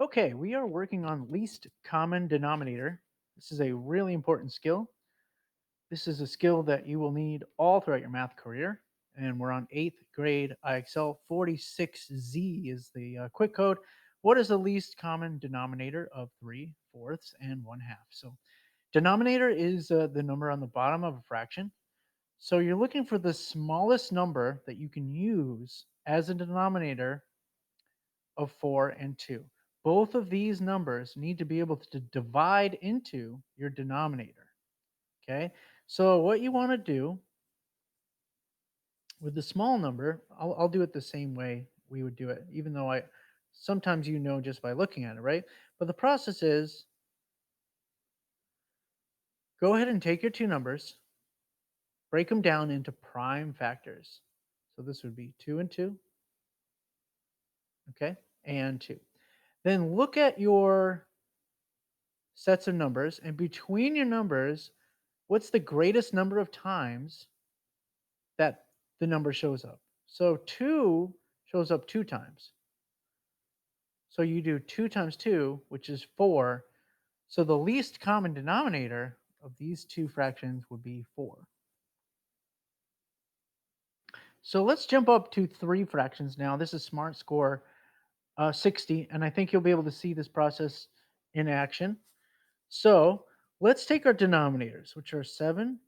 Okay, we are working on least common denominator. This is a really important skill. This is a skill that you will need all throughout your math career. And we're on eighth grade IXL 46Z is the quick code. What is the least common denominator of 3/4 and 1/2? So, denominator is the number on the bottom of a fraction. So, you're looking for the smallest number that you can use as a denominator of 4 and 2. Both of these numbers need to be able to divide into your denominator. Okay. So, what you want to do with the small number, I'll do it the same way we would do it, even though I sometimes just by looking at it, right? But the process is go ahead and take your two numbers, break them down into prime factors. So, this would be 2 and 2, okay, and 2. Then look at your sets of numbers, and between your numbers, what's the greatest number of times that the number shows up? So 2 shows up 2 times. So you do 2 times 2, which is 4. So the least common denominator of these two fractions would be 4. So let's jump up to three fractions now. This is Smart Score 60, and I think you'll be able to see this process in action. So let's take our denominators, which are 7,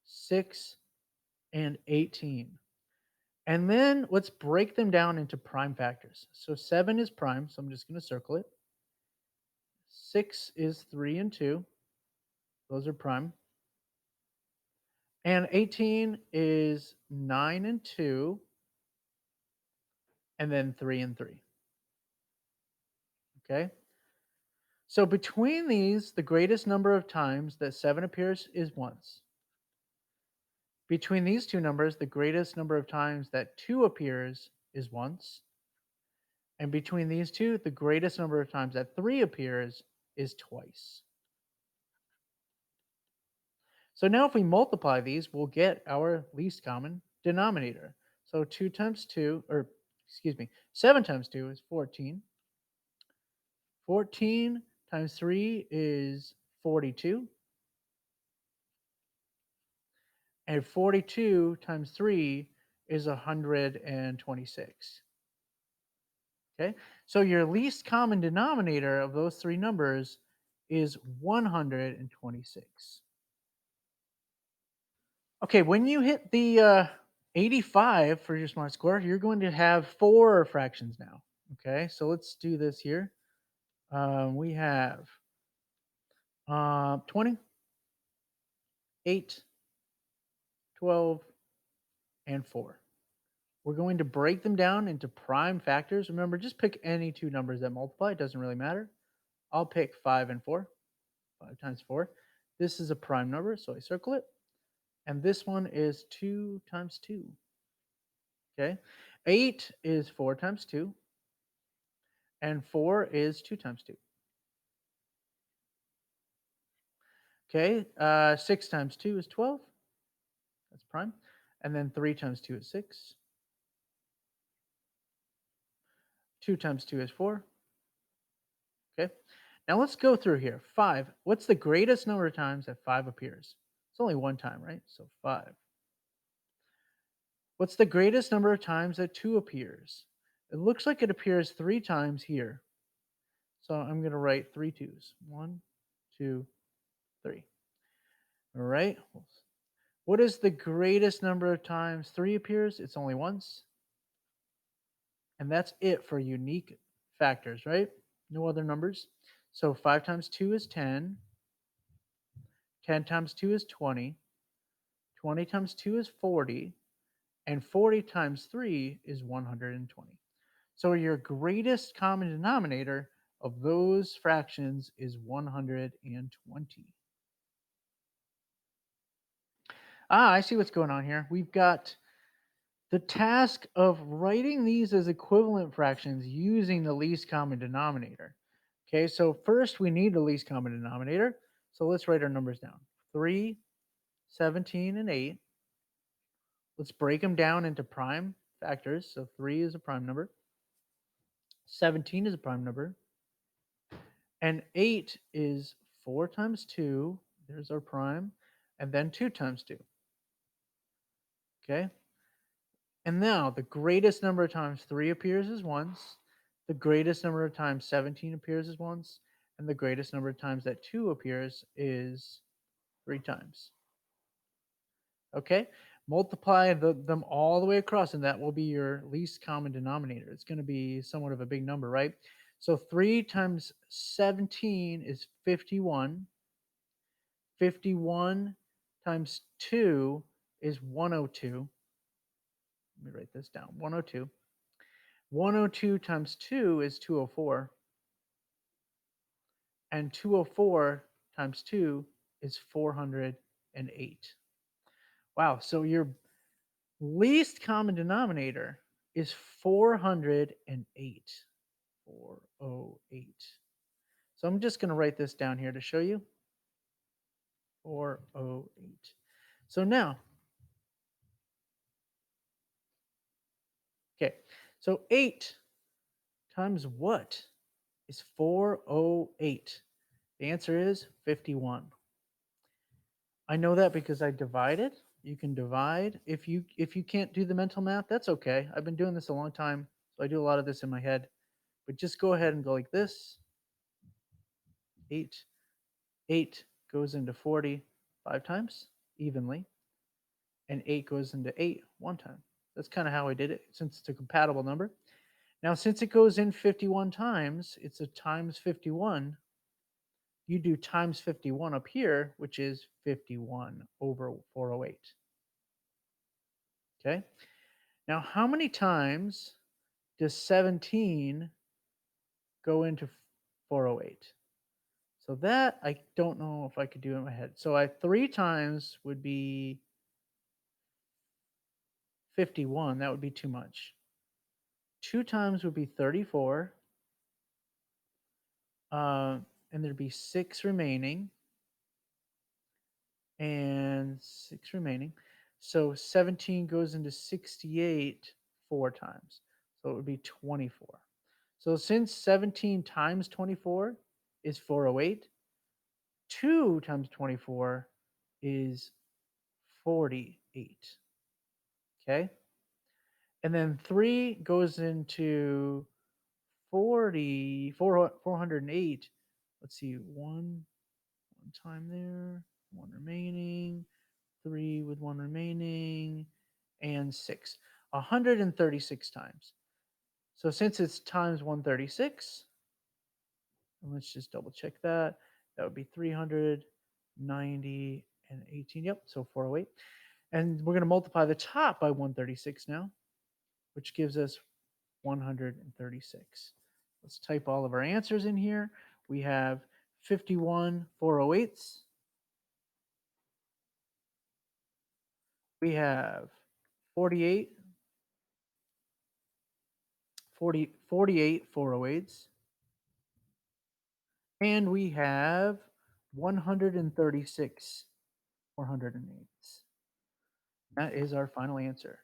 6, and 18. And then let's break them down into prime factors. So 7 is prime, so I'm just going to circle it. 6 is 3 and 2. Those are prime. And 18 is 9 and 2, and then 3 and 3. Okay? So between these, the greatest number of times that 7 appears is once. Between these two numbers, the greatest number of times that 2 appears is once. And between these two, the greatest number of times that 3 appears is twice. So now if we multiply these, we'll get our least common denominator. So 2 times 2, or excuse me, 7 times 2 is 14. 14 times 3 is 42. And 42 times 3 is 126. Okay, so your least common denominator of those three numbers is 126. Okay, when you hit the 85 for your smart score, you're going to have four fractions now. Okay, so let's do this here. We have 20, 8, 12, and 4. We're going to break them down into prime factors. Remember, just pick any two numbers that multiply. It doesn't really matter. I'll pick 5 and 4. 5 times 4. This is a prime number, so I circle it. And this one is 2 times 2. Okay. 8 is 4 times 2. And 4 is 2 times 2. Okay. 6 times 2 is 12. That's prime. And then 3 times 2 is 6. 2 times 2 is 4. Okay. Now let's go through here. 5. What's the greatest number of times that 5 appears? It's only one time, right? So 5. What's the greatest number of times that 2 appears? It looks like it appears 3 times here. So I'm going to write three twos. 1, 2, 3. All right. What is the greatest number of times 3 appears? It's only once. And that's it for unique factors, right? No other numbers. So 5 times 2 is 10. 10 times 2 is 20. 20 times 2 is 40. And 40 times 3 is 120. So your greatest common denominator of those fractions is 120. I see what's going on here. We've got the task of writing these as equivalent fractions using the least common denominator. Okay, so first we need the least common denominator. So let's write our numbers down. 3, 17, and 8. Let's break them down into prime factors. So 3 is a prime number. 17 is a prime number. And 8 is 4 times 2. There's our prime. And then 2 times 2. Okay. And now the greatest number of times 3 appears is once. The greatest number of times 17 appears is once. And the greatest number of times that 2 appears is 3 times. Okay. Multiply them all the way across, and that will be your least common denominator. It's going to be somewhat of a big number, right? So 3 times 17 is 51. 51 times 2 is 102. Let me write this down. 102. 102 times 2 is 204. And 204 times 2 is 408. Wow. So your least common denominator is 408. 408. So I'm just going to write this down here to show you. 408. So now, okay, so 8 times what is 408? The answer is 51. I know that because I divided. You can divide. If you can't do the mental math, that's okay. I've been doing this a long time, so I do a lot of this in my head. But just go ahead and go like this. 8. 8 goes into 40 5 times evenly, and 8 goes into 8 one time. That's kind of how I did it since it's a compatible number. Now, since it goes in 51 times, it's a times 51. You do times 51 up here, which is 51 over 408. Okay. Now, how many times does 17 go into 408? So that I don't know if I could do in my head. So 3 times would be 51. That would be too much. 2 times would be 34. And there'd be 6 remaining. And 6 remaining. So 17 goes into 68 4 times. So it would be 24. So since 17 times 24 is 408, 2 times 24 is 48. Okay. And then 3 goes into 408. Let's see, one time there, 1 remaining, 3 with 1 remaining, and 6. 136 times. So since it's times 136, and let's just double check that. That would be 390 and 18. Yep, so 408. And we're going to multiply the top by 136 now, which gives us 136. Let's type all of our answers in here. We have 51 408s. We have 48 48 408s. And we have 136 408s. That is our final answer.